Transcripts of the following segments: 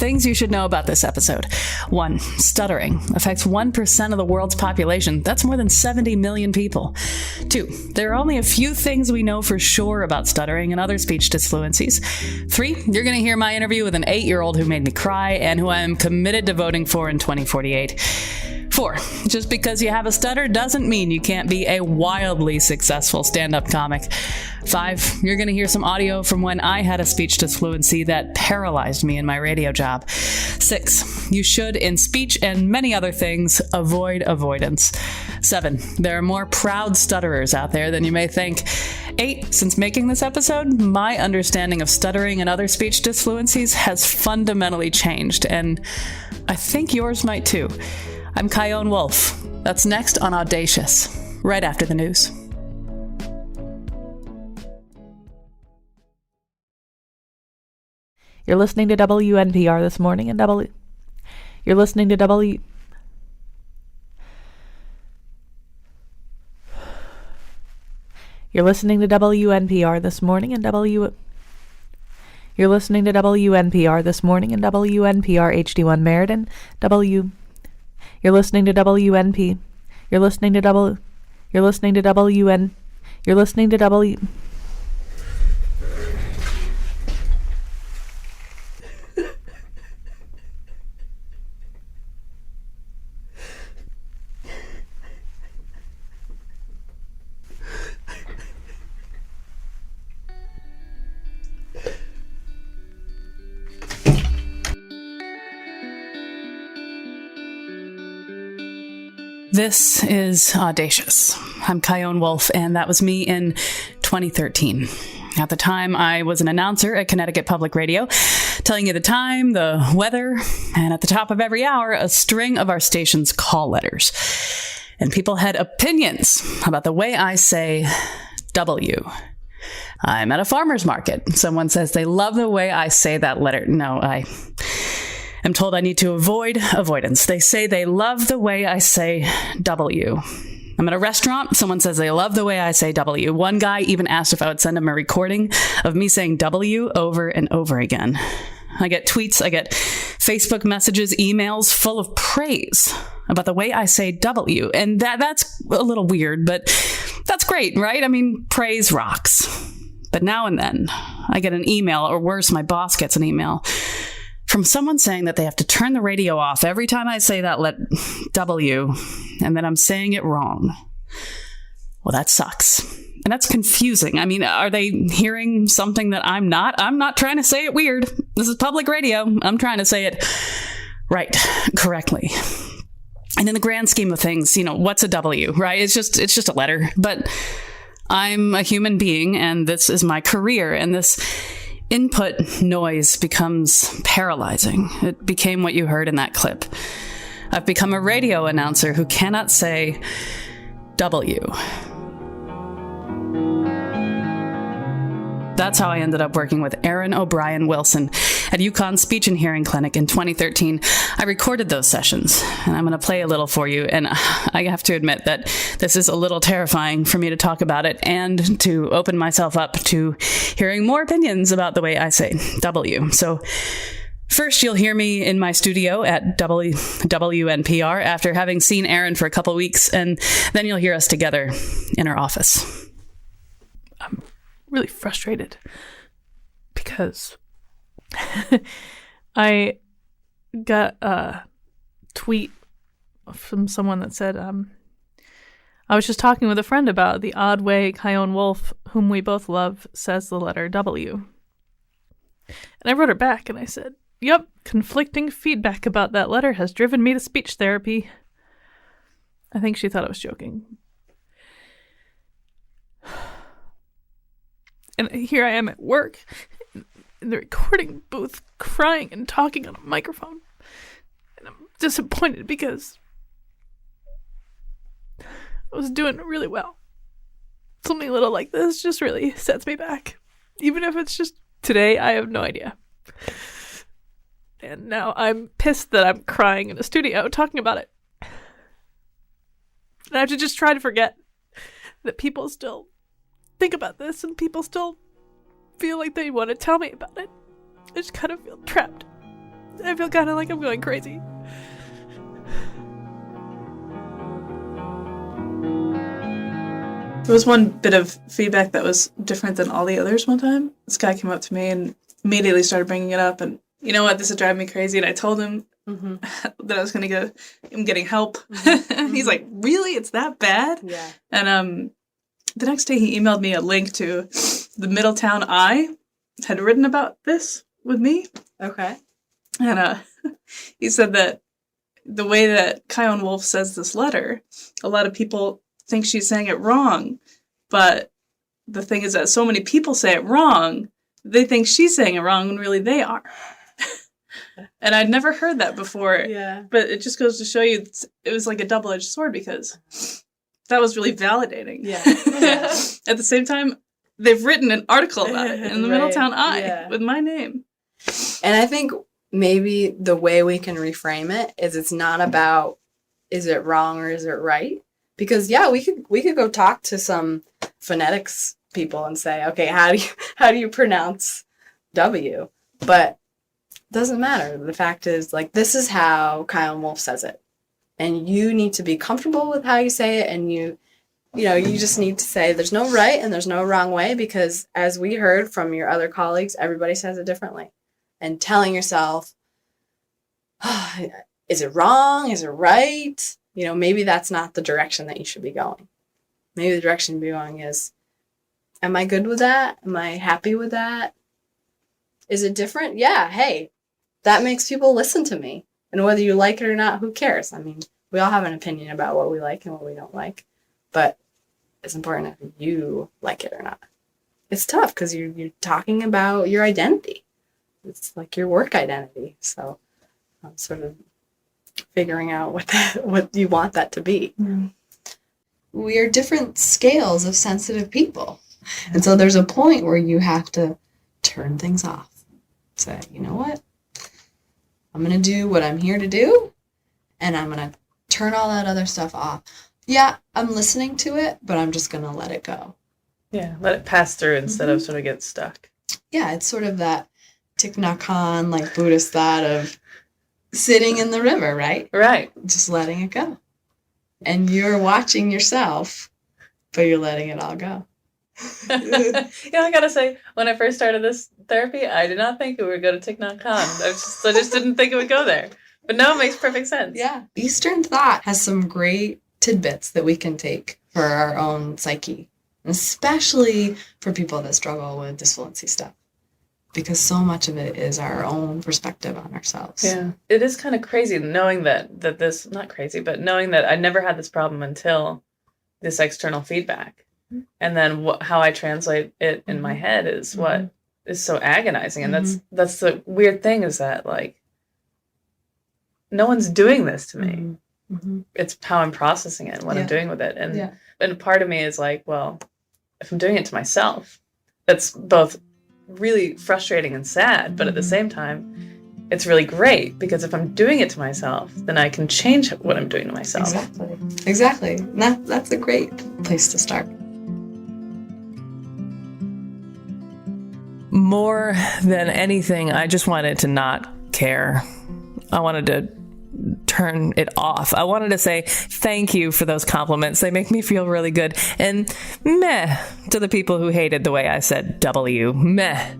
Things you should know about this episode. 1. Stuttering affects 1% of the world's population. That's more than 70 million people. 2. There are only a few things we know for sure about stuttering and other speech disfluencies. 3. You're going to hear my interview with an 8-year-old who made me cry and who I am committed to voting for in 2048. 4. Just because you have a stutter doesn't mean you can't be a wildly successful stand-up comic. 5. You're going to hear some audio from when I had a speech disfluency that paralyzed me in my radio job. 6. You should, in speech and many other things, avoid avoidance. 7. There are more proud stutterers out there than you may think. 8. Since making this episode, my understanding of stuttering and other speech disfluencies has fundamentally changed, and I think yours might too. I'm Kyone Wolf. That's next on Audacious, right after the news. You're listening to WNPR this morning and You're listening to You're listening to WNPR this morning and You're listening to WNPR this morning and WNPR HD1 Meriden You're listening to WNP. You're listening to You're listening to WN. You're listening to W. This is Audacious. I'm Kyone Wolf, and that was me in 2013. At the time, I was an announcer at Connecticut Public Radio, telling you the time, the weather, and at the top of every hour, a string of our station's call letters. And people had opinions about the way I say W. I'm at a farmer's market. Someone says they love the way I say that letter. No, I'm told I need to avoid avoidance. They say they love the way I say W. I'm at a restaurant. Someone says they love the way I say W. One guy even asked if I would send him a recording of me saying W over and over again. I get tweets, I get Facebook messages, emails full of praise about the way I say W. And that's a little weird, but that's great, right? I mean, praise rocks. But now and then, I get an email, or worse, my boss gets an email from someone saying that they have to turn the radio off every time I say that W, and that I'm saying it wrong. Well, that sucks. And that's confusing. I mean, are they hearing something that I'm not? I'm not trying to say it weird. This is public radio. I'm trying to say it right, correctly. And in the grand scheme of things, what's a W, right? It's just a letter. But I'm a human being, and this is my career, and this input noise becomes paralyzing. It became what you heard in that clip. I've become a radio announcer who cannot say W. That's how I ended up working with Aaron O'Brien Wilson at UConn Speech and Hearing Clinic in 2013. I recorded those sessions, and I'm going to play a little for you. And I have to admit that this is a little terrifying for me to talk about it and to open myself up to hearing more opinions about the way I say W. So first, you'll hear me in my studio at WNPR after having seen Aaron for a couple weeks, and then you'll hear us together in our office. I'm really frustrated because I got a tweet from someone that said, I was just talking with a friend about the odd way Kyone Wolf, whom we both love, says the letter W. And I wrote her back and I said, "Yep, conflicting feedback about that letter has driven me to speech therapy." I think she thought I was joking. And here I am at work in the recording booth, crying and talking on a microphone. And I'm disappointed because I was doing really well. Something little like this just really sets me back. Even if it's just today, I have no idea. And now I'm pissed that I'm crying in a studio talking about it. And I have to just try to forget that people still think about this and people still feel like they want to tell me about it. I just kind of feel trapped. I feel kind of like I'm going crazy. There was one bit of feedback that was different than all the others one time. This guy came up to me and immediately started bringing it up. And you know what? This is driving me crazy. And I told him that I was going to go, I'm getting help. He's like, really? It's that bad? Yeah. And the next day he emailed me a link to the Middletown Eye had written about this with me. Okay. And he said that the way that Chion Wolf says this letter, a lot of people think she's saying it wrong. But the thing is that so many people say it wrong, they think she's saying it wrong when really they are. And I'd never heard that before. Yeah. But it just goes to show you it was like a double-edged sword because that was really validating. Yeah. At the same time, they've written an article about it in the Middletown Eye with my name. And I think maybe the way we can reframe it is it's not about is it wrong or is it right? Because we could go talk to some phonetics people and say, okay, how do you pronounce W? But it doesn't matter. The fact is, like, this is how Chion Wolf says it. And you need to be comfortable with how you say it, and you just need to say there's no right and there's no wrong way, because as we heard from your other colleagues, everybody says it differently. And telling yourself, is it wrong? Is it right? Maybe that's not the direction that you should be going. Maybe the direction to be going is, am I good with that? Am I happy with that? Is it different? Yeah, hey, that makes people listen to me. And whether you like it or not, who cares? I mean, we all have an opinion about what we like and what we don't like. But it's important if you like it or not. It's tough because you're talking about your identity. It's like your work identity. So I'm sort of figuring out what you want that to be. Mm. We are different scales of sensitive people. And so there's a point where you have to turn things off. Say, you know what? I'm going to do what I'm here to do, and I'm going to turn all that other stuff off. Yeah, I'm listening to it, but I'm just going to let it go. Yeah, let it pass through instead of sort of get stuck. Yeah, it's sort of that Thich Nhat Hanh, like Buddhist thought of sitting in the river, right? Right. Just letting it go. And you're watching yourself, but you're letting it all go. I gotta say, when I first started this therapy, I did not think it would go to Thich Nhat Hanh. I just didn't think it would go there. But now it makes perfect sense. Yeah. Eastern thought has some great tidbits that we can take for our own psyche, especially for people that struggle with disfluency stuff, because so much of it is our own perspective on ourselves. Yeah. It is kind of crazy knowing that this, not crazy, but knowing that I never had this problem until this external feedback. And then how I translate it in my head is what is so agonizing. And that's the weird thing, is that, like, no one's doing this to me. It's how I'm processing it and what I'm doing with it. And part of me is like, well, if I'm doing it to myself, that's both really frustrating and sad, but at the same time, it's really great, because if I'm doing it to myself, then I can change what I'm doing to myself. Exactly. That's a great place to start. More than anything, I just wanted to not care. I wanted to turn it off. I wanted to say thank you for those compliments. They make me feel really good. And meh to the people who hated the way I said W. Meh.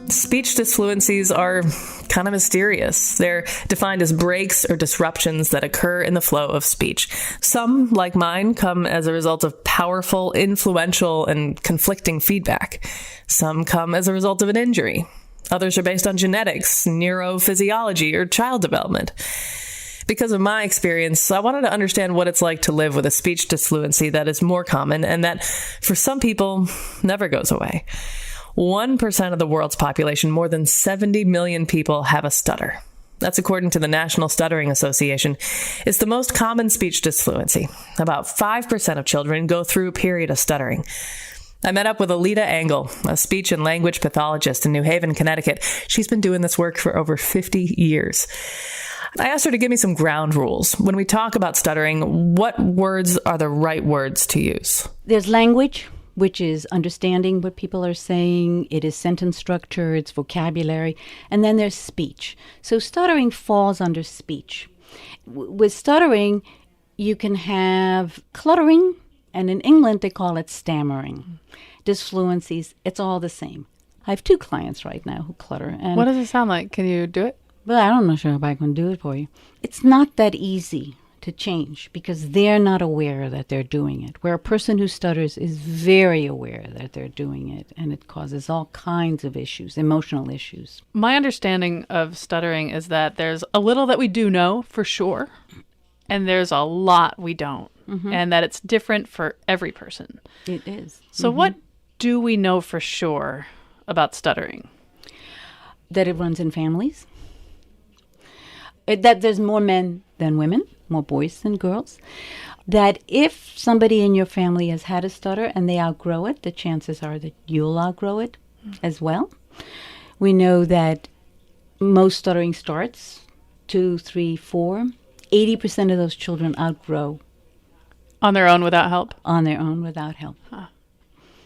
Speech disfluencies are kind of mysterious. They're defined as breaks or disruptions that occur in the flow of speech. Some, like mine, come as a result of powerful, influential, and conflicting feedback. Some come as a result of an injury. Others are based on genetics, neurophysiology, or child development. Because of my experience, I wanted to understand what it's like to live with a speech disfluency that is more common and that, for some people, never goes away. 1% of the world's population, more than 70 million people, have a stutter. That's according to the National Stuttering Association. It's the most common speech disfluency. About 5% of children go through a period of stuttering. I met up with Alida Engel, a speech and language pathologist in New Haven, Connecticut. She's been doing this work for over 50 years. I asked her to give me some ground rules. When we talk about stuttering, what words are the right words to use? There's language, which is understanding what people are saying. It is sentence structure, it's vocabulary, and then there's speech. So stuttering falls under speech. With stuttering, you can have cluttering, and in England they call it stammering. Disfluencies, it's all the same. I have 2 clients right now who clutter. And What does it sound like? Can you do it? Well, I'm not sure if I can do it for you. It's not that easy to change because they're not aware that they're doing it. Where a person who stutters is very aware that they're doing it, and it causes all kinds of issues, emotional issues. My understanding of stuttering is that there's a little that we do know for sure, and there's a lot we don't, and that it's different for every person. It is. So what do we know for sure about stuttering? That it runs in families. That there's more men than women, more boys than girls. That if somebody in your family has had a stutter and they outgrow it, the chances are that you'll outgrow it as well. We know that most stuttering starts 2, 3, 4. 80% of those children outgrow. On their own without help? On their own without help.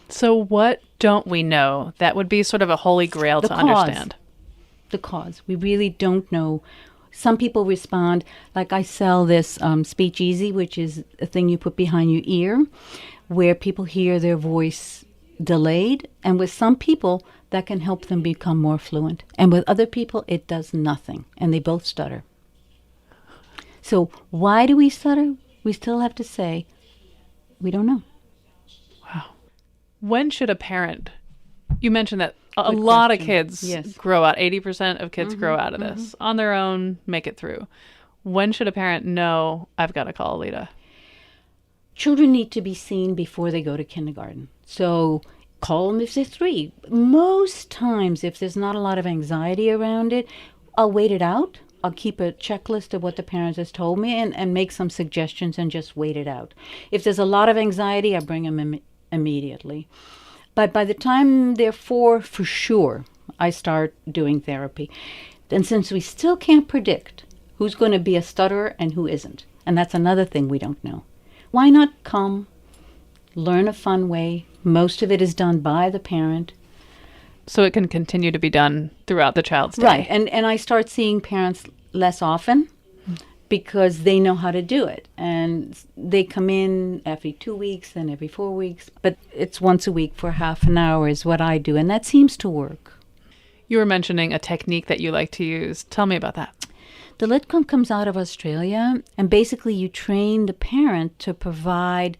So what don't we know that would be sort of a holy grail to understand? The cause. We really don't know. Some people respond, like I sell this Speech Easy, which is a thing you put behind your ear, where people hear their voice delayed. And with some people, that can help them become more fluent. And with other people, it does nothing. And they both stutter. So why do we stutter? We still have to say, we don't know. Wow. When should a parent, you mentioned that a Good lot question. of kids Yes. grow out, 80% of kids grow out of this on their own, make it through. When should a parent know, I've got to call Alida? Children need to be seen before they go to kindergarten. So call them if they're 3. Most times, if there's not a lot of anxiety around it, I'll wait it out. I'll keep a checklist of what the parents has told me and make some suggestions and just wait it out. If there's a lot of anxiety, I bring them immediately. But by the time they're 4, for sure, I start doing therapy. And since we still can't predict who's going to be a stutterer and who isn't, and that's another thing we don't know, why not come, learn a fun way? Most of it is done by the parent. So it can continue to be done throughout the child's day. Right. And I start seeing parents less often because they know how to do it. And they come in every 2 weeks and every 4 weeks. But it's once a week for half an hour is what I do. And that seems to work. You were mentioning a technique that you like to use. Tell me about that. The LitCom comes out of Australia. And basically you train the parent to provide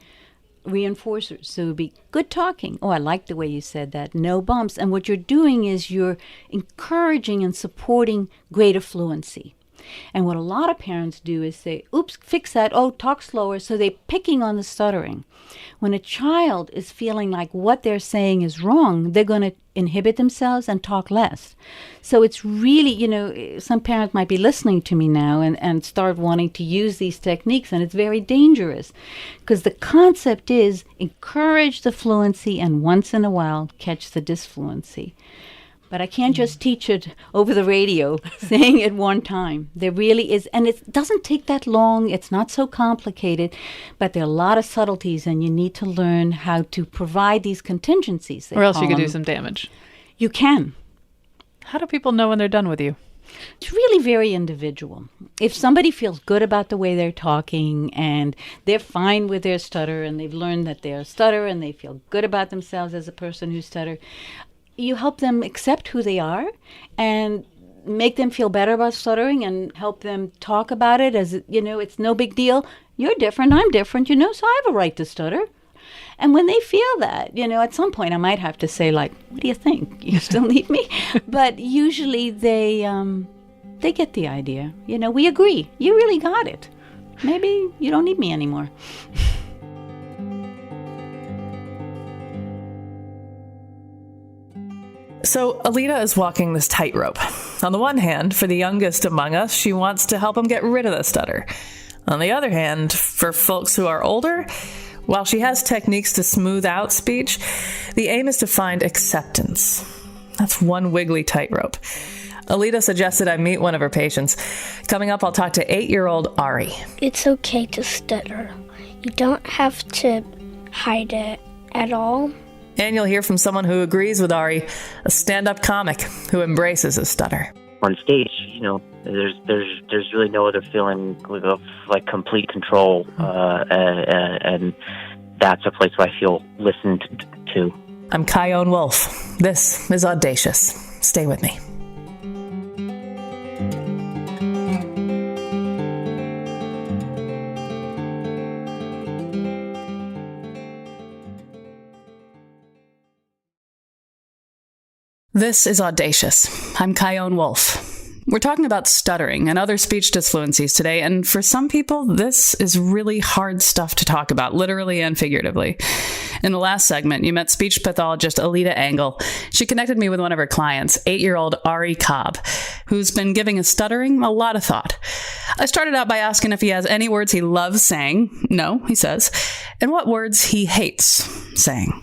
reinforcers. So it would be good talking. Oh, I like the way you said that. No bumps. And what you're doing is you're encouraging and supporting greater fluency. And what a lot of parents do is say, oops, fix that. Oh, talk slower. So they're picking on the stuttering. When a child is feeling like what they're saying is wrong, they're going to inhibit themselves and talk less. So it's really, some parents might be listening to me now and start wanting to use these techniques, and it's very dangerous because the concept is encourage the fluency and once in a while catch the disfluency. But I can't just teach it over the radio, saying it one time. There really is, and it doesn't take that long. It's not so complicated, but there are a lot of subtleties, and you need to learn how to provide these contingencies. Or else you could do some damage. You can. How do people know when they're done with you? It's really very individual. If somebody feels good about the way they're talking and they're fine with their stutter and they've learned that they're a stutterer and they feel good about themselves as a person who stutters, you help them accept who they are and make them feel better about stuttering and help them talk about it as, it's no big deal. You're different, I'm different, so I have a right to stutter. And when they feel that, at some point I might have to say, like, what do you think? You still need me? But usually they get the idea. We agree. You really got it. Maybe you don't need me anymore. So Alida is walking this tightrope. On the one hand, for the youngest among us, she wants to help them get rid of the stutter. On the other hand, for folks who are older, while she has techniques to smooth out speech, the aim is to find acceptance. That's one wiggly tightrope. Alida suggested I meet one of her patients. Coming up, I'll talk to 8-year-old Ari. It's okay to stutter. You don't have to hide it. at all. And you'll hear from someone who agrees with Ari, a stand-up comic who embraces his stutter. On stage, there's really no other feeling of like complete control, and that's a place where I feel listened to. I'm Chion Wolf. This is Audacious. Stay with me. This is Audacious. I'm Chion Wolf. We're talking about stuttering and other speech disfluencies today, and for some people, this is really hard stuff to talk about, literally and figuratively. In the last segment, you met speech pathologist Alida Engel. She connected me with one of her clients, 8-year-old Ari Cobb, who's been giving his stuttering a lot of thought. I started out by asking if he has any words he loves saying. No, he says. And what words he hates saying.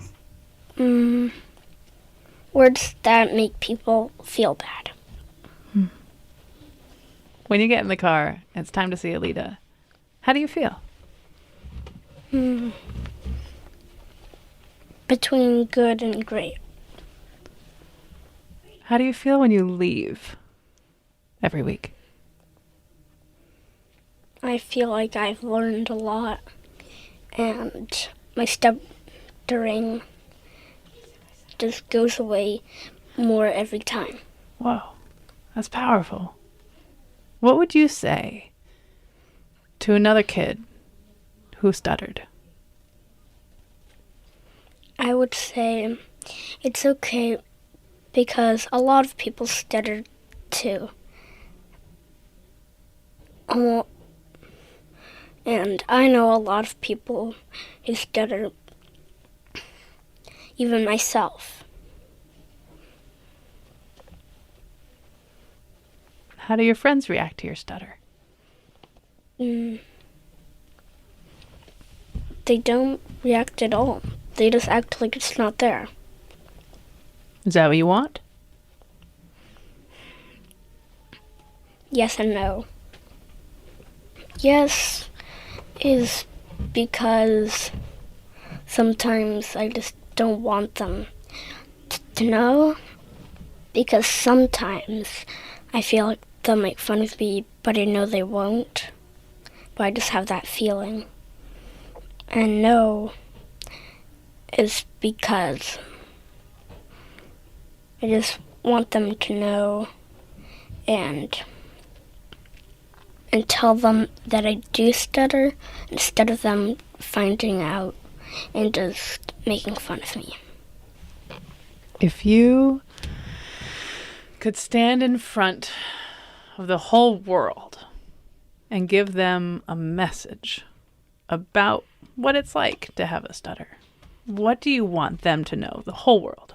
Words that make people feel bad. When you get in the car, it's time to see Alida. How do you feel? Between good and great. How do you feel when you leave every week? I feel like I've learned a lot, and my stuttering just goes away more every time. Whoa, that's powerful. What would you say to another kid who stuttered? I would say it's okay because a lot of people stutter too. And I know a lot of people who stutter, even myself. How do your friends react to your stutter? They don't react at all. They just act like it's not there. Is that what you want? Yes and no. Yes is because sometimes I just don't want them to know, because sometimes I feel like they'll make fun of me, but I know they won't. But I just have that feeling. And no is because I just want them to know and tell them that I do stutter instead of them finding out and just making fun of me. If you could stand in front of the whole world and give them a message about what it's like to have a stutter, what do you want them to know, the whole world?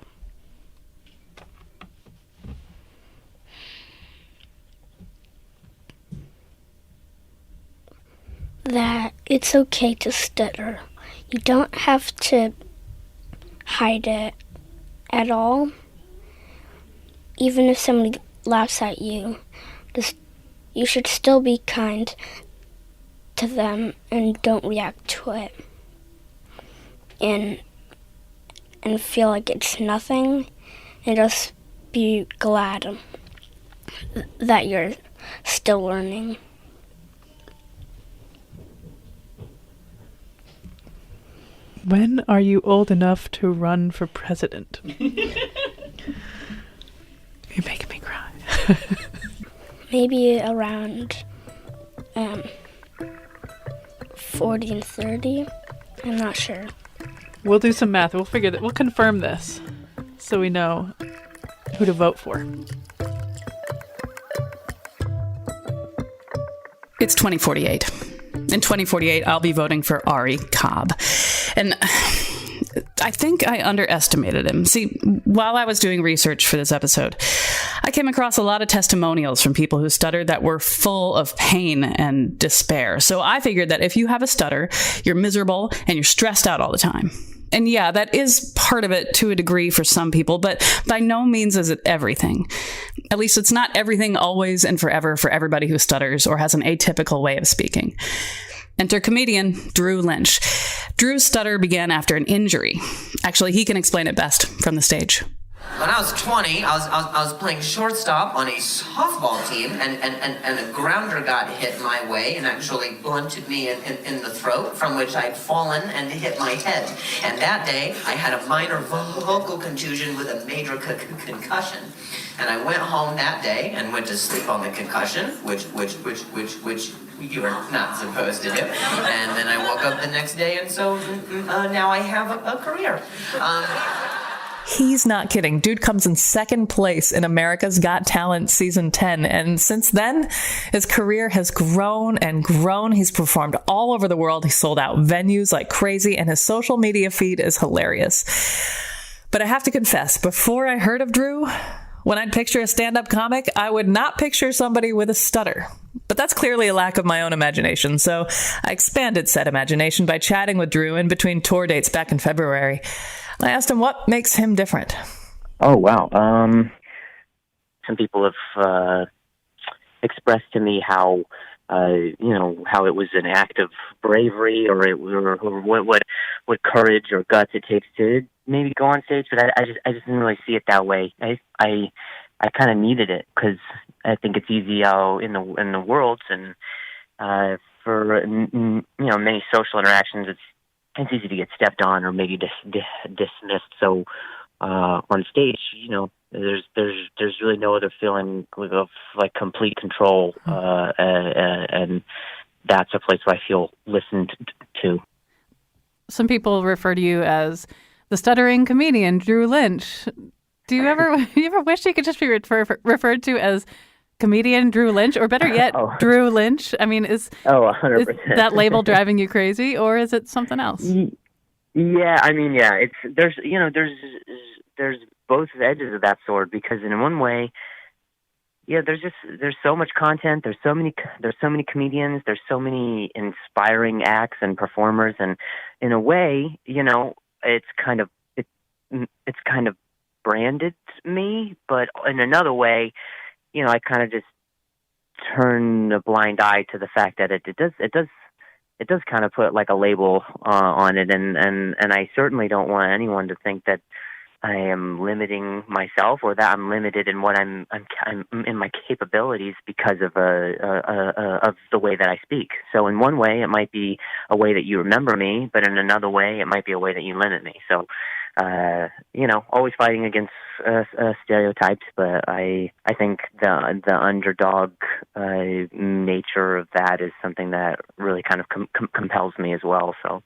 That it's okay to stutter. You don't have to hide it at all. Even if somebody laughs at you, you should still be kind to them and don't react to it. And feel like it's nothing, and just be glad that you're still learning. When are you old enough to run for president? You're making me cry. Maybe around 40 and 30. I'm not sure. We'll do some math. We'll figure that. We'll confirm this so we know who to vote for. It's 2048. In 2048, I'll be voting for Ari Cobb. And I think I underestimated him. See, while I was doing research for this episode, I came across a lot of testimonials from people who stuttered that were full of pain and despair. So I figured that if you have a stutter, you're miserable and you're stressed out all the time. And yeah, that is part of it to a degree for some people, but by no means is it everything. At least it's not everything always and forever for everybody who stutters or has an atypical way of speaking. Enter comedian Drew Lynch. Drew's stutter began after an injury. Actually, he can explain it best from the stage. When I was 20, I was playing shortstop on a softball team, and a grounder got hit my way and actually blunted me in the throat, from which I'd fallen and hit my head. And that day, I had a minor vocal contusion with a major concussion. And I went home that day and went to sleep on the concussion, which you are not supposed to do. And then I woke up the next day, and so now I have a career. He's not kidding. Dude comes in second place in America's Got Talent Season 10. And since then, his career has grown and grown. He's performed all over the world. He sold out venues like crazy, and his social media feed is hilarious. But I have to confess, before I heard of Drew, when I'd picture a stand-up comic, I would not picture somebody with a stutter. But that's clearly a lack of my own imagination, so I expanded said imagination by chatting with Drew in between tour dates back in February. I asked him what makes him different. Oh, wow. Some people have expressed to me how, how it was an act of bravery or what courage or guts it takes to maybe go on stage, but I just didn't really see it that way. I kind of needed it because I think it's easy out in the world, and for many social interactions, it's easy to get stepped on or maybe dismissed. So on stage, there's really no other feeling of like complete control, and that's a place where I feel listened to. Some people refer to you as the stuttering comedian Drew Lynch. Do you ever wish you could just be referred to as comedian Drew Lynch, or better yet, Drew Lynch? I mean, is 100%. Is that label driving you crazy, or is it something else? Yeah, I mean, yeah, there's both edges of that sword, because in one way, yeah, there's so much content, there's so many comedians, there's so many inspiring acts and performers, and in a way, it's kind of branded me, but in another way, I kind of just turn a blind eye to the fact that it does kind of put like a label on it, and I certainly don't want anyone to think that I am limiting myself or that I'm limited in what I'm in my capabilities because of the way that I speak. So in one way, it might be a way that you remember me, but in another way, it might be a way that you limit me. So, always fighting against stereotypes, but I think the underdog nature of that is something that really kind of compels me as well. So.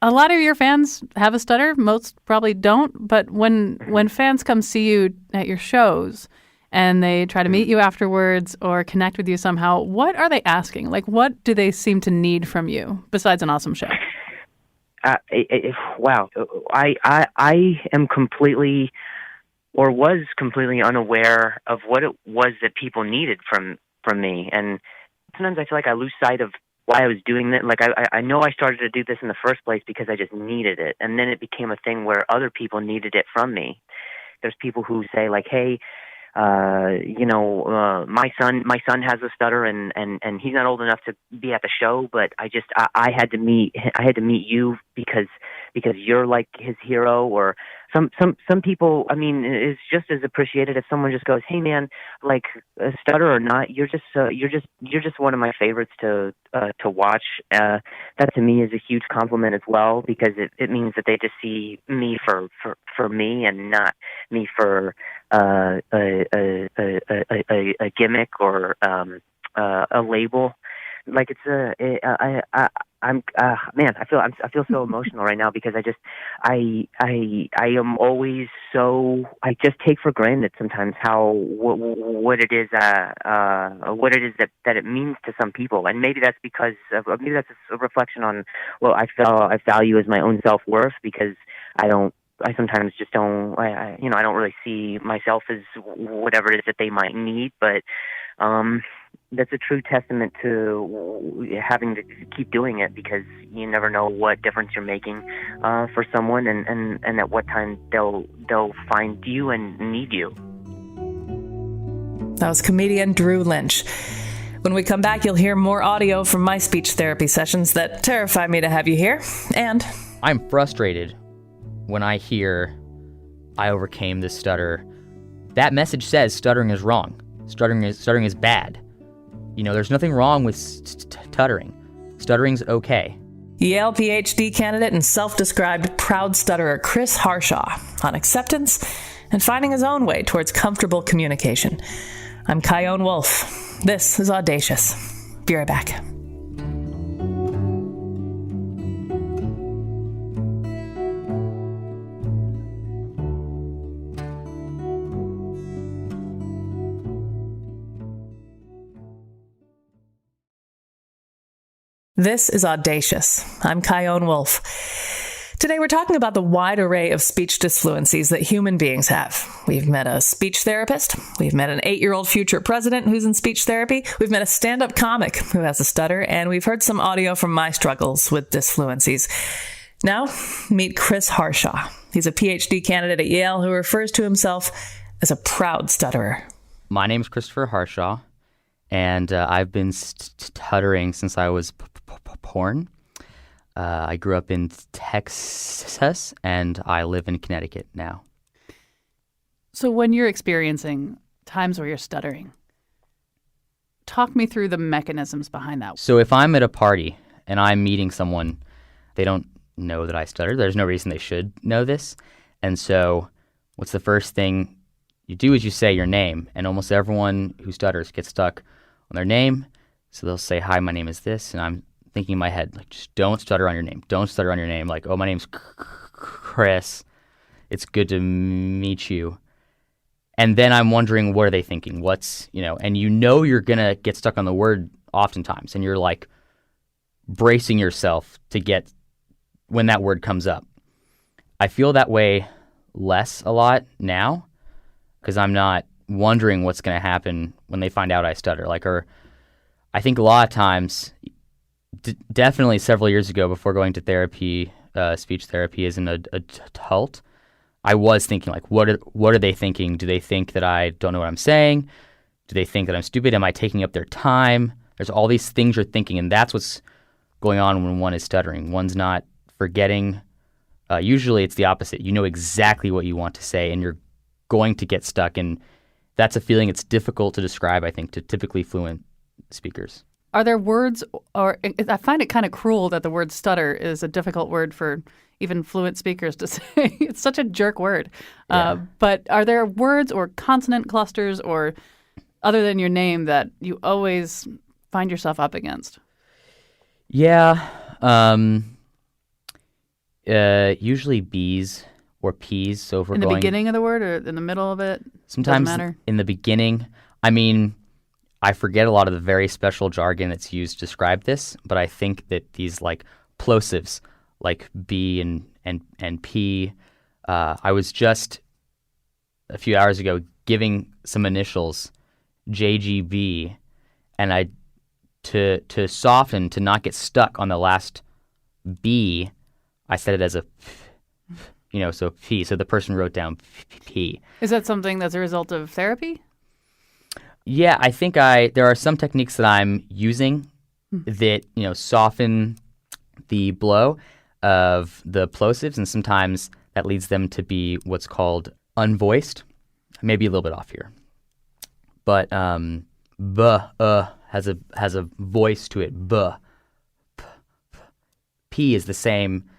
A lot of your fans have a stutter. Most probably don't. But when fans come see you at your shows and they try to meet you afterwards or connect with you somehow, what are they asking? Like, what do they seem to need from you besides an awesome show? Wow. I am completely, or was completely unaware of what it was that people needed from me. And sometimes I feel like I lose sight of why I was doing that. Like, I know I started to do this in the first place because I just needed it. And then it became a thing where other people needed it from me. There's people who say like, hey, my son has a stutter and he's not old enough to be at the show, but I had to meet you because you're like his hero. Or some people, I mean, it's just as appreciated if someone just goes, hey man, like a stutter or not, you're just one of my favorites to watch. That to me is a huge compliment as well, because it means that they just see me for me and not me for a gimmick or a label. Like I feel so emotional right now, because I am always so, I just take for granted sometimes what it is that it means to some people, and maybe that's because maybe that's a reflection on what I value as my own self-worth, because I sometimes just don't, I don't really see myself as whatever it is that they might need, but that's a true testament to having to keep doing it, because you never know what difference you're making for someone, and at what time they'll find you and need you. That was comedian Drew Lynch. When we come back, you'll hear more audio from my speech therapy sessions that terrify me to have you hear. And I'm frustrated when I hear I overcame this stutter. That message says stuttering is wrong. Stuttering is bad. You know, there's nothing wrong with stuttering. Stuttering's okay. Yale PhD candidate and self-described proud stutterer Chris Harshaw on acceptance and finding his own way towards comfortable communication. I'm Kyone Wolf. This is Audacious. Be right back. This is Audacious. I'm Kyone Wolf. Today we're talking about the wide array of speech disfluencies that human beings have. We've met a speech therapist. We've met an 8-year-old future president who's in speech therapy. We've met a stand-up comic who has a stutter. And we've heard some audio from my struggles with disfluencies. Now, meet Chris Harshaw. He's a PhD candidate at Yale who refers to himself as a proud stutterer. My name's Christopher Harshaw, and I've been stuttering since I was born. I grew up in Texas, and I live in Connecticut now. So when you're experiencing times where you're stuttering, talk me through the mechanisms behind that. So if I'm at a party and I'm meeting someone, they don't know that I stutter. There's no reason they should know this. And so what's the first thing you do is you say your name, and almost everyone who stutters gets stuck on their name. So they'll say, "Hi, my name is this," and I'm thinking in my head, like, just don't stutter on your name. Don't stutter on your name. Like, "Oh, my name's Chris. It's good to meet you." And then I'm wondering, what are they thinking? And you're going to get stuck on the word oftentimes. And you're like bracing yourself to get when that word comes up. I feel that way less a lot now because I'm not wondering what's going to happen when they find out I stutter. I think a lot of times, definitely several years ago before going to therapy, speech therapy as an adult, I was thinking, like, what are they thinking? Do they think that I don't know what I'm saying? Do they think that I'm stupid? Am I taking up their time? There's all these things you're thinking, and that's what's going on when one is stuttering. One's not forgetting. Usually it's the opposite. You know exactly what you want to say, and you're going to get stuck, and that's a feeling it's difficult to describe, I think, to typically fluent speakers. Are there words, or I find it kind of cruel that the word stutter is a difficult word for even fluent speakers to say. It's such a jerk word. Yeah. But are there words or consonant clusters or other than your name that you always find yourself up against? Yeah. Usually B's or P's. So if we're in the going beginning of the word or in the middle of it? Sometimes doesn't matter. In the beginning. I mean, I forget a lot of the very special jargon that's used to describe this, but I think that these like plosives, like B and P, I was just a few hours ago giving some initials, JGB, and to soften, to not get stuck on the last B, I said it as a so P. So the person wrote down P. Is that something that's a result of therapy? Yeah, I think there are some techniques that I'm using that, soften the blow of the plosives, and sometimes that leads them to be what's called unvoiced. Maybe a little bit off here. But has a voice to it. B. P. P is the same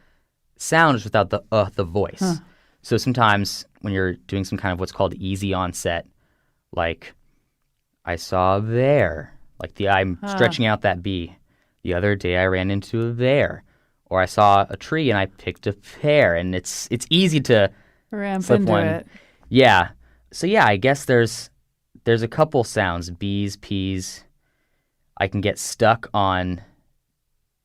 sound as without the voice. Huh. So sometimes when you're doing some kind of what's called easy onset, like I saw a bear, like I'm stretching out that B. The other day I ran into a bear, or I saw a tree and I picked a pear, and it's easy to ramp slip into one. it. Yeah. So yeah, I guess there's a couple sounds, B's, P's. I can get stuck on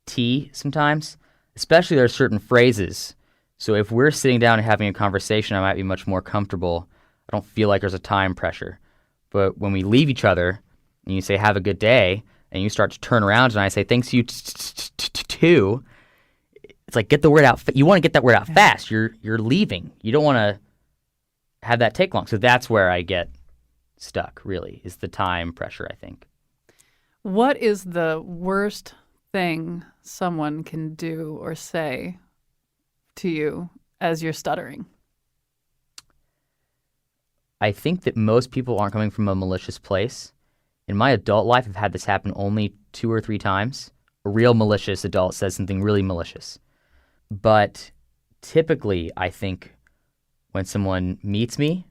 T sometimes, especially there are certain phrases. So if we're sitting down and having a conversation, I might be much more comfortable. I don't feel like there's a time pressure. But when we leave each other and you say, "Have a good day," and you start to turn around and I say, "Thanks you too," it's like, get the word out. You want to get that word out fast. You're leaving. You don't want to have that take long. So that's where I get stuck, really, is the time pressure, I think. What is the worst thing someone can do or say to you as you're stuttering? I think that most people aren't coming from a malicious place. In my adult life, I've had this happen only 2 or 3 times. A real malicious adult says something really malicious. But typically, I think when someone meets me,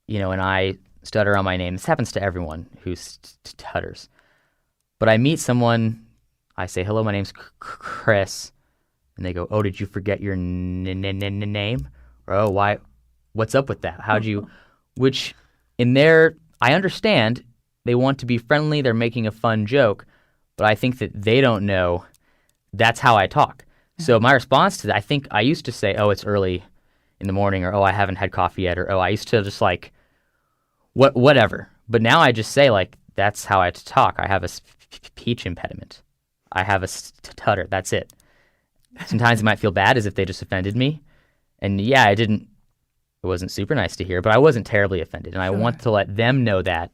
and I stutter on my name, this happens to everyone who stutters. But I meet someone, I say, hello, my name's Chris. And they go, oh, did you forget your name? Or, oh, why? What's up with that? How'd you... Which I understand they want to be friendly, they're making a fun joke, but I think that they don't know that's how I talk. So my response to that, I think I used to say, oh, it's early in the morning, or oh, I haven't had coffee yet, or oh, I used to just whatever. But now I just say that's how I talk. I have a speech impediment. I have a stutter. That's it. Sometimes it might feel bad as if they just offended me. And yeah, it wasn't super nice to hear, but I wasn't terribly offended. And I want to let them know that.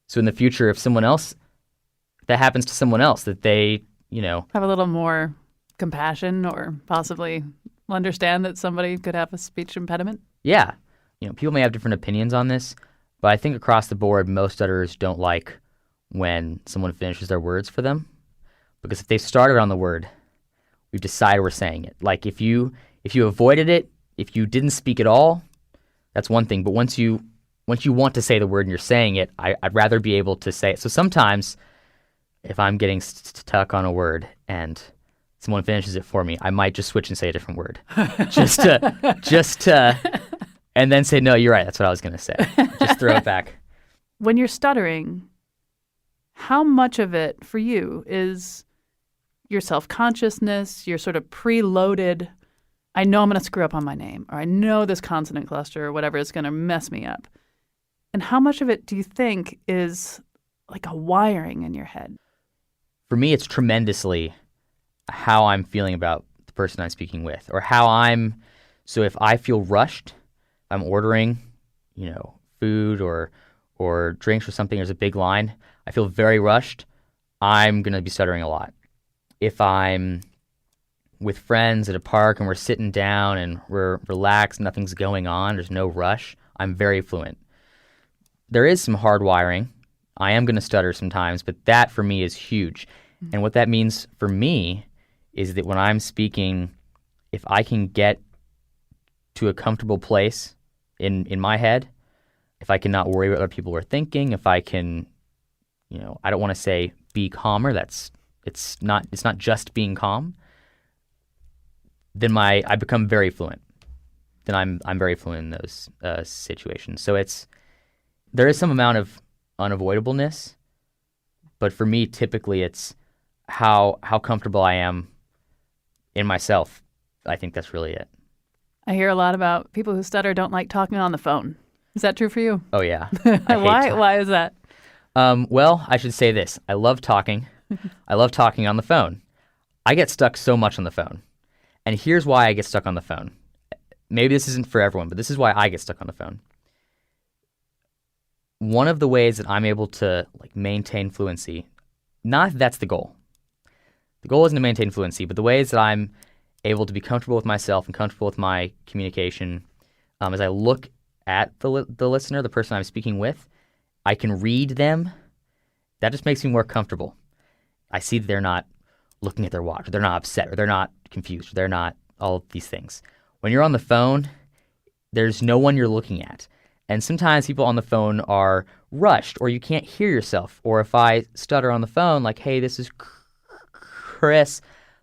So in the future, if that happens to someone else, that they, have a little more compassion or possibly understand that somebody could have a speech impediment. Yeah. People may have different opinions on this, but I think across the board, most stutterers don't like when someone finishes their words for them. Because if they started on the word, we've decided we're saying it. Like if you avoided it, if you didn't speak at all, that's one thing. But once you want to say the word and you're saying it, I'd rather be able to say it. So sometimes if I'm getting stuck on a word and someone finishes it for me, I might just switch and say a different word. just to, and then say, no, you're right. That's what I was going to say. Just throw it back. When you're stuttering, how much of it for you is your self-consciousness, your sort of preloaded, I know I'm going to screw up on my name, or I know this consonant cluster or whatever is going to mess me up. And how much of it do you think is like a wiring in your head? For me, it's tremendously how I'm feeling about the person I'm speaking with, or so if I feel rushed, I'm ordering, food or drinks or something, there's a big line, I feel very rushed, I'm going to be stuttering a lot. If I'm with friends at a park and we're sitting down and we're relaxed, nothing's going on, there's no rush, I'm very fluent. There is some hard wiring. I am going to stutter sometimes, but that for me is huge. And what that means for me is that when I'm speaking, if I can get to a comfortable place in my head, if I can not worry about what people are thinking, if I can, I don't want to say be calmer, it's not just being calm, then I become very fluent. Then I'm very fluent in those situations. So there is some amount of unavoidableness, but for me, typically it's how comfortable I am in myself. I think that's really it. I hear a lot about people who stutter don't like talking on the phone. Is that true for you? Oh, yeah. Why is that? Well, I should say this. I love talking. I love talking on the phone. I get stuck so much on the phone. And here's why I get stuck on the phone. Maybe this isn't for everyone, but this is why I get stuck on the phone. One of the ways that I'm able to maintain fluency, not that that's the goal. The goal isn't to maintain fluency, but the ways that I'm able to be comfortable with myself and comfortable with my communication, as I look at the listener, the person I'm speaking with, I can read them. That just makes me more comfortable. I see that they're not looking at their watch, or they're not upset, or they're not confused, or they're not all of these things. When you're on the phone, there's no one you're looking at. And sometimes people on the phone are rushed, or you can't hear yourself. Or if I stutter on the phone, like, hey, this is Chris,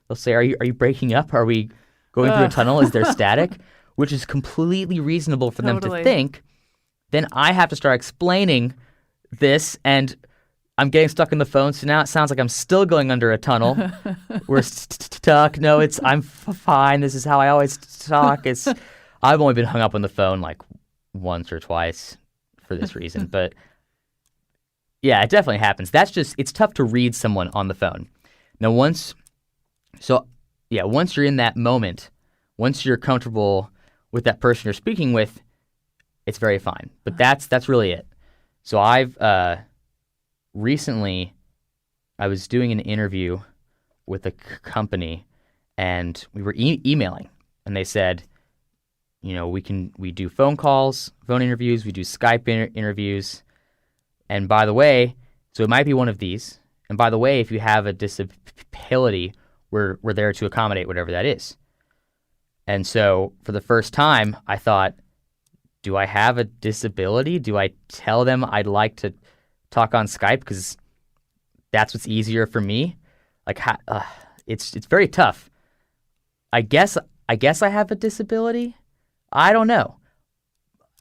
they'll say, are you breaking up? Are we going through a tunnel? Is there static? Which is completely reasonable for them to think. Then I have to start explaining this, and I'm getting stuck in the phone, so now it sounds like I'm still going under a tunnel. We're stuck. No, I'm fine. This is how I always talk. I've only been hung up on the phone once or twice for this reason, but yeah, it definitely happens. It's tough to read someone on the phone. Now, once you're in that moment, once you're comfortable with that person you're speaking with, it's very fine. But that's really it. So I've recently I was doing an interview with a company, and we were emailing, and they said, we do phone calls, phone interviews, we do Skype interviews, and by the way, so it might be one of these, and by the way, if you have a disability, we're there to accommodate whatever that is. And so for the first time, I thought, do I have a disability? Do I tell them I'd like to talk on Skype because that's what's easier for me? Like, it's very tough. I guess I have a disability. I don't know.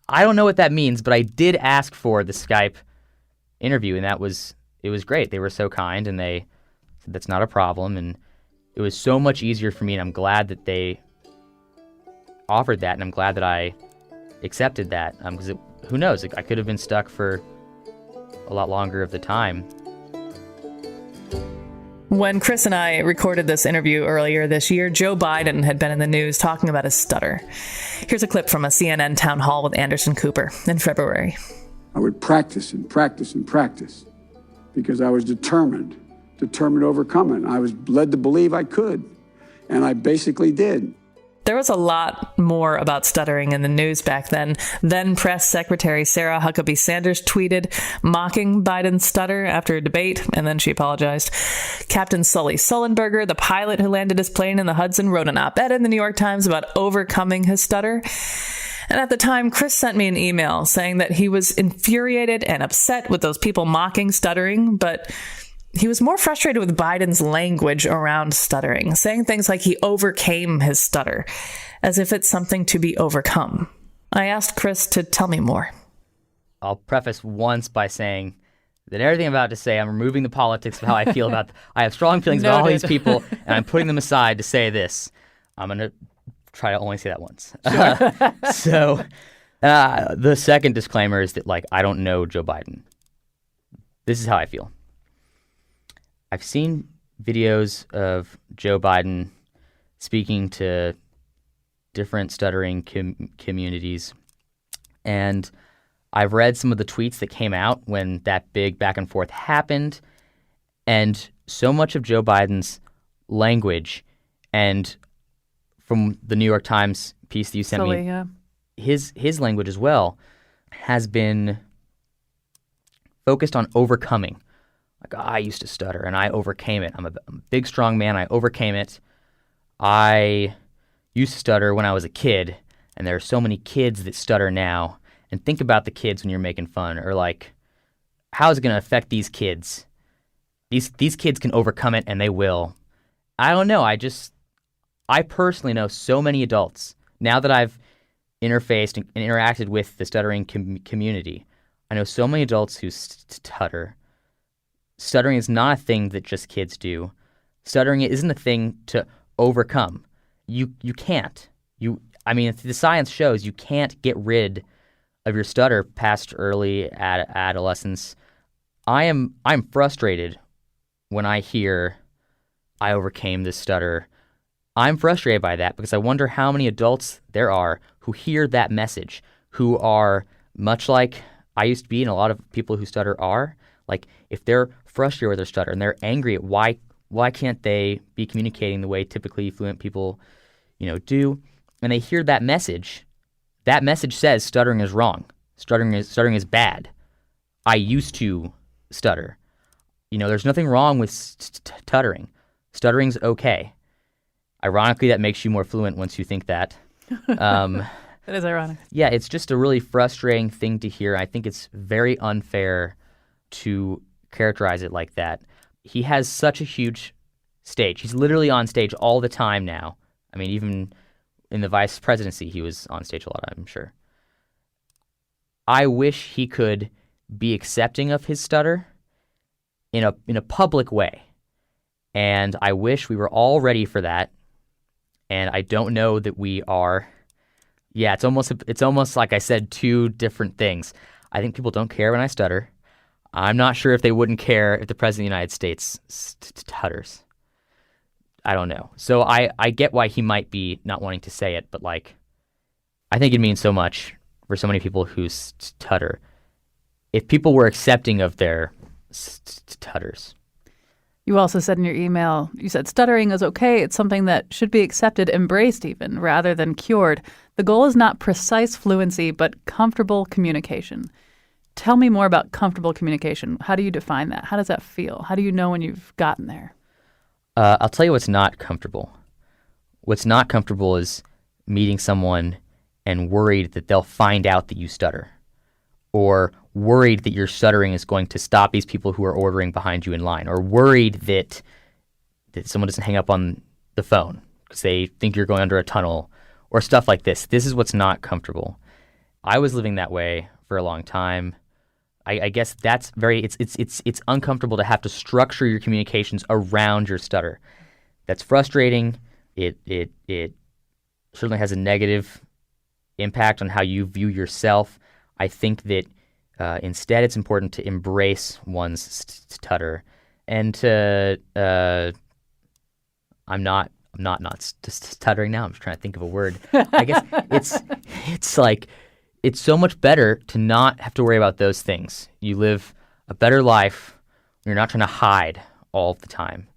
I don't know what that means, but I did ask for the Skype interview, and it was great. They were so kind, and they said that's not a problem, and it was so much easier for me, and I'm glad that they offered that, and I'm glad that I accepted that, because who knows, I could have been stuck for a lot longer of the time. When Chris and I recorded this interview earlier this year, Joe Biden had been in the news talking about his stutter. Here's a clip from a CNN town hall with Anderson Cooper in February. I would practice and practice and practice because I was determined to overcome it. I was led to believe I could, and I basically did. There was a lot more about stuttering in the news back then. Then Press Secretary Sarah Huckabee Sanders tweeted mocking Biden's stutter after a debate, and then she apologized. Captain Sully Sullenberger, the pilot who landed his plane in the Hudson, wrote an op-ed in the New York Times about overcoming his stutter. And at the time, Chris sent me an email saying that he was infuriated and upset with those people mocking stuttering, but he was more frustrated with Biden's language around stuttering, saying things like he overcame his stutter, as if it's something to be overcome. I asked Chris to tell me more. I'll preface once by saying that everything I'm about to say, I'm removing the politics of how I feel about I have strong feelings about all these people, and I'm putting them aside to say this. I'm going to try to only say that once. Sure. The second disclaimer is that, I don't know Joe Biden. This is how I feel. I've seen videos of Joe Biden speaking to different stuttering communities, and I've read some of the tweets that came out when that big back and forth happened, and so much of Joe Biden's language, and from the New York Times piece that you sent me, yeah. his language as well, has been focused on overcoming. I used to stutter, and I overcame it. I'm a big, strong man. I overcame it. I used to stutter when I was a kid, and there are so many kids that stutter now. And think about the kids when you're making fun, or how is it going to affect these kids? These kids can overcome it, and they will. I don't know. I personally know so many adults, now that I've interfaced and interacted with the stuttering community. I know so many adults who stutter. Stuttering is not a thing that just kids do. Stuttering isn't a thing to overcome. You can't. The science shows you can't get rid of your stutter past early adolescence. I'm frustrated when I hear I overcame this stutter. I'm frustrated by that because I wonder how many adults there are who hear that message, who are much like I used to be, and a lot of people who stutter are. If they're frustrated with their stutter and they're angry at why can't they be communicating the way typically fluent people, do, and they hear that message says stuttering is wrong. Stuttering is bad. I used to stutter. There's nothing wrong with stuttering. Stuttering's okay. Ironically, that makes you more fluent once you think that. That is ironic. Yeah, it's just a really frustrating thing to hear. I think it's very unfair to characterize it like that. He has such a huge stage. He's literally on stage all the time now. Even in the vice presidency, he was on stage a lot, I'm sure. I wish he could be accepting of his stutter in a public way. And I wish we were all ready for that. And I don't know that we are. Yeah, it's almost like I said two different things. I think people don't care when I stutter. I'm not sure if they wouldn't care if the President of the United States stutters. I don't know. So I get why he might be not wanting to say it, but I think it means so much for so many people who stutter. If people were accepting of their stutters, You also said in your email, you said stuttering is okay. It's something that should be accepted, embraced even, rather than cured. The goal is not precise fluency, but comfortable communication. Tell me more about comfortable communication. How do you define that? How does that feel? How do you know when you've gotten there? I'll tell you what's not comfortable. What's not comfortable is meeting someone and worried that they'll find out that you stutter, or worried that your stuttering is going to stop these people who are ordering behind you in line, or worried that someone doesn't hang up on the phone because they think you're going under a tunnel, or stuff like this. This is what's not comfortable. I was living that way for a long time. I guess that's it's uncomfortable to have to structure your communications around your stutter. That's frustrating. It certainly has a negative impact on how you view yourself. I think that instead it's important to embrace one's stutter and to I'm not stuttering now. I'm just trying to think of a word. I guess it's like it's so much better to not have to worry about those things. You live a better life when you're not trying to hide all the time.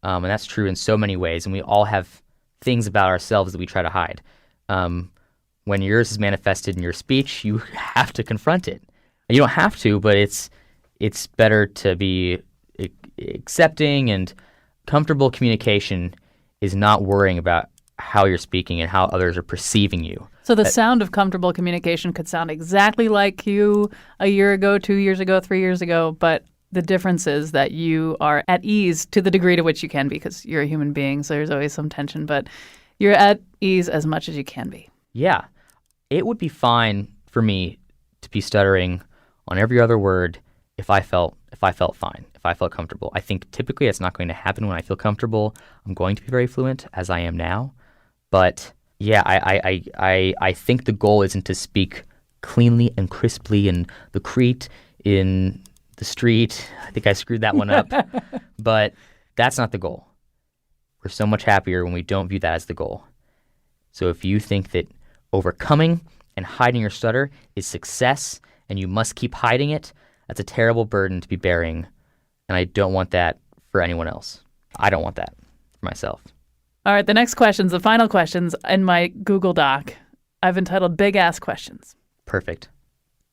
And that's true in so many ways. And we all have things about ourselves that we try to hide. When yours is manifested in your speech, you have to confront it. You don't have to, but it's better to be accepting, and comfortable communication is not worrying about how you're speaking and how others are perceiving you. So the sound of comfortable communication could sound exactly like you a year ago, 2 years ago, 3 years ago, but the difference is that you are at ease to the degree to which you can be, because you're a human being, so there's always some tension, but you're at ease as much as you can be. Yeah. It would be fine for me to be stuttering on every other word if I felt fine, if I felt comfortable. I think typically it's not going to happen when I feel comfortable. I'm going to be very fluent, as I am now. But yeah, I think the goal isn't to speak cleanly and crisply in the Crete, in the street. I think I screwed that one up. But that's not the goal. We're so much happier when we don't view that as the goal. So if you think that overcoming and hiding your stutter is success and you must keep hiding it, that's a terrible burden to be bearing. And I don't want that for anyone else. I don't want that for myself. All right, the next questions, the final questions in my Google Doc, I've entitled Big Ass Questions. Perfect.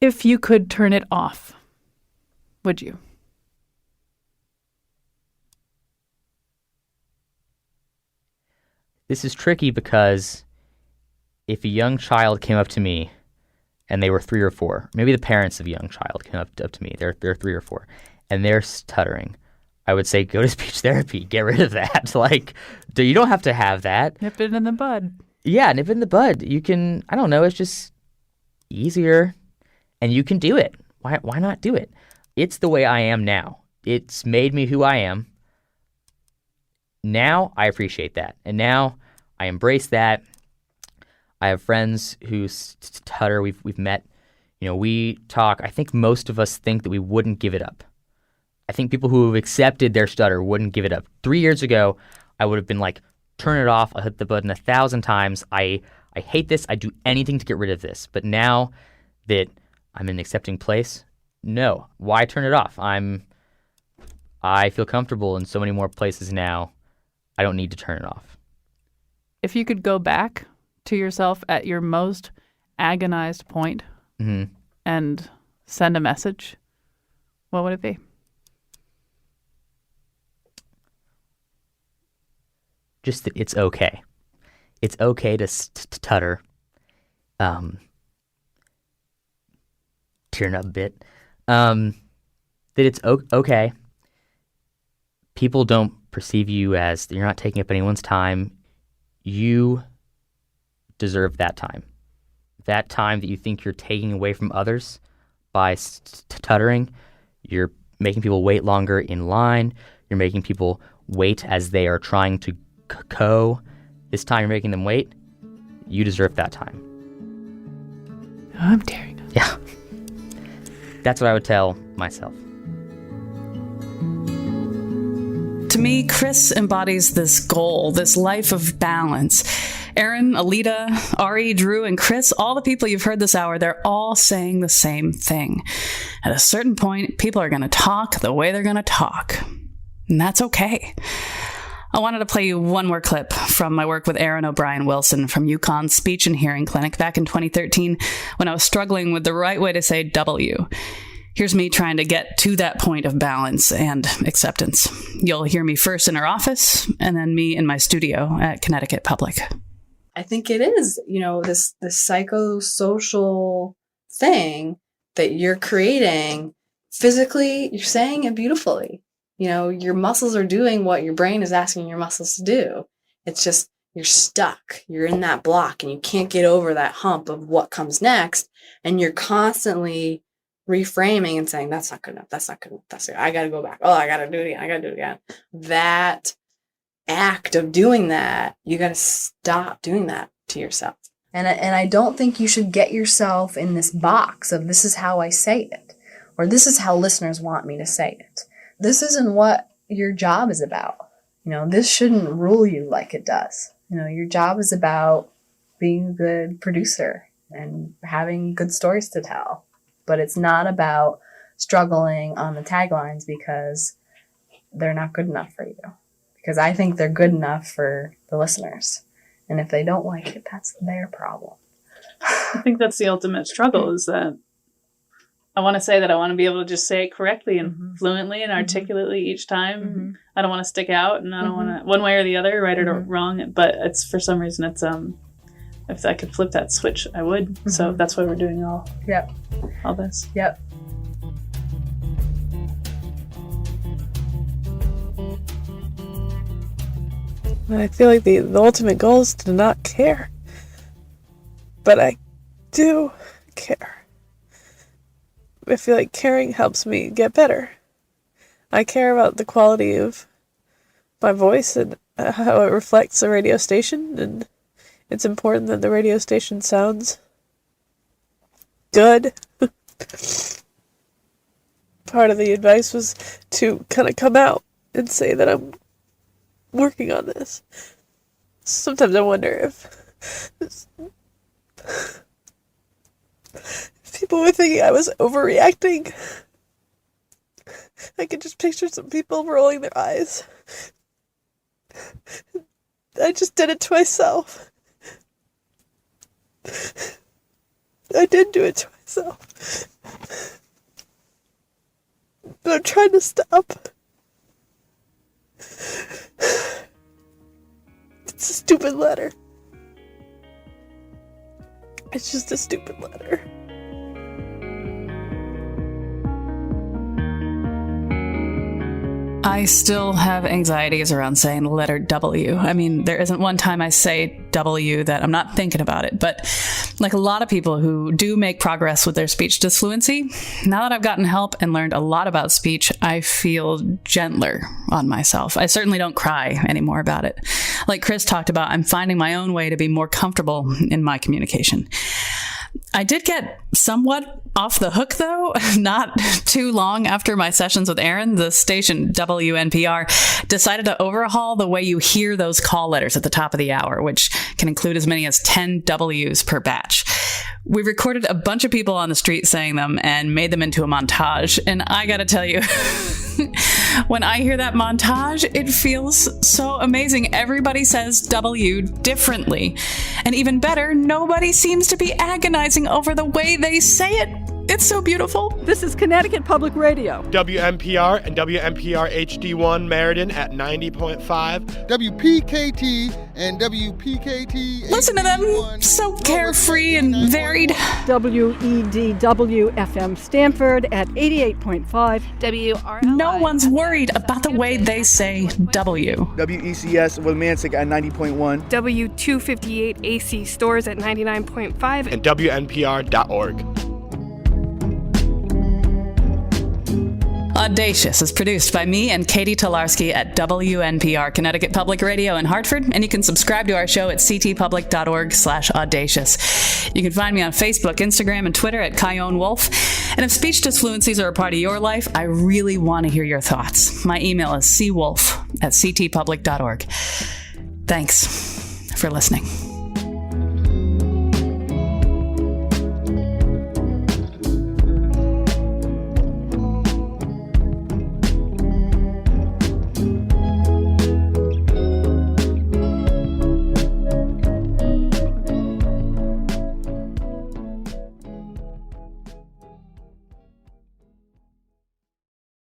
If you could turn it off, would you? This is tricky because if a young child came up to me and they were 3 or 4, maybe the parents of a young child came up to me, they're 3 or 4, and they're stuttering, I would say, go to speech therapy. Get rid of that. Like, you don't have to have that. Nip it in the bud. Yeah, nip it in the bud. You can, I don't know, it's just easier, and you can do it. Why not do it? It's the way I am now. It's made me who I am. Now I appreciate that, and now I embrace that. I have friends who stutter. We've met. You know, we talk. I think most of us think that we wouldn't give it up. I think people who have accepted their stutter wouldn't give it up. 3 years ago, I would have been like, turn it off. I'll hit the button 1,000 times. I hate this. I'd do anything to get rid of this. But now that I'm in an accepting place, no. Why turn it off? I feel comfortable in so many more places now. I don't need to turn it off. If you could go back to yourself at your most agonized point and send a message, what would it be? Just that it's okay. It's okay to stutter. Tearing up a bit. That it's okay. People don't perceive you as you're not taking up anyone's time. You deserve that time. That time that you think you're taking away from others by stuttering, you're making people wait longer in line. You're making people wait as they are trying to This time you're making them wait. You deserve that time. I'm tearing up. Yeah. That's what I would tell myself. To me, Chris embodies this goal, this life of balance. Aaron, Alida, Ari, Drew, and Chris, all the people you've heard this hour, they're all saying the same thing. At a certain point, people are going to talk the way they're going to talk. And that's okay. I wanted to play you one more clip from my work with Aaron O'Brien Wilson from UConn's Speech and Hearing Clinic back in 2013 when I was struggling with the right way to say W. Here's me trying to get to that point of balance and acceptance. You'll hear me first in her office and then me in my studio at Connecticut Public. I think it is, this psychosocial thing that you're creating. Physically, you're saying it beautifully. Your muscles are doing what your brain is asking your muscles to do. It's just, you're stuck. You're in that block and you can't get over that hump of what comes next. And you're constantly reframing and saying, that's not good enough. That's not good enough. I got to go back. Oh, I got to do it again. I got to do it again. That act of doing that, you got to stop doing that to yourself. And I don't think you should get yourself in this box of this is how I say it, or this is how listeners want me to say it. This isn't what your job is about. This shouldn't rule you like it does. Your job is about being a good producer and having good stories to tell. But it's not about struggling on the taglines because they're not good enough for you. Because I think they're good enough for the listeners. And if they don't like it, that's their problem. I think that's the ultimate struggle, is that I want to say that I want to be able to just say it correctly and fluently and articulately each time. I don't want to stick out, and I don't want to, one way or the other, right or wrong. But it's, for some reason, it's, if I could flip that switch, I would. So that's why we're doing all this. Yep. I feel like the ultimate goal is to not care. But I do care. I feel like caring helps me get better. I care about the quality of my voice and how it reflects the radio station, and it's important that the radio station sounds good. Part of the advice was to kind of come out and say that I'm working on this. Sometimes I wonder if people were thinking I was overreacting. I could just picture some people rolling their eyes. I just did it to myself. I did do it to myself. But I'm trying to stop. It's a stupid letter. It's just a stupid letter. I still have anxieties around saying the letter W. I mean, there isn't one time I say W that I'm not thinking about it. But like a lot of people who do make progress with their speech disfluency, now that I've gotten help and learned a lot about speech, I feel gentler on myself. I certainly don't cry anymore about it. Like Chris talked about, I'm finding my own way to be more comfortable in my communication. I did get somewhat off the hook, though. Not too long after my sessions with Aaron, the station WNPR decided to overhaul the way you hear those call letters at the top of the hour, which can include as many as 10 W's per batch. We recorded a bunch of people on the street saying them and made them into a montage. And I gotta tell you, when I hear that montage, it feels so amazing. Everybody says W differently. And even better, nobody seems to be agonizing over the way they say it. It's so beautiful. This is Connecticut Public Radio. WNPR and WNPR HD1 Meriden at 90.5. WPKT and WPKT. Listen to them. So carefree and varied. WEDW FM Stanford at 88.5. WRLI. No one's worried about the way they say W. WECS Willimantic at 90.1. W258 AC Stores at 99.5. And WNPR.org. Audacious is produced by me and Katie Tolarski at WNPR, Connecticut Public Radio in Hartford, and you can subscribe to our show at ctpublic.org/audacious. You can find me on Facebook, Instagram, and Twitter at Kyone Wolf. And if speech disfluencies are a part of your life, I really want to hear your thoughts. My email is cwolf@ctpublic.org. Thanks for listening.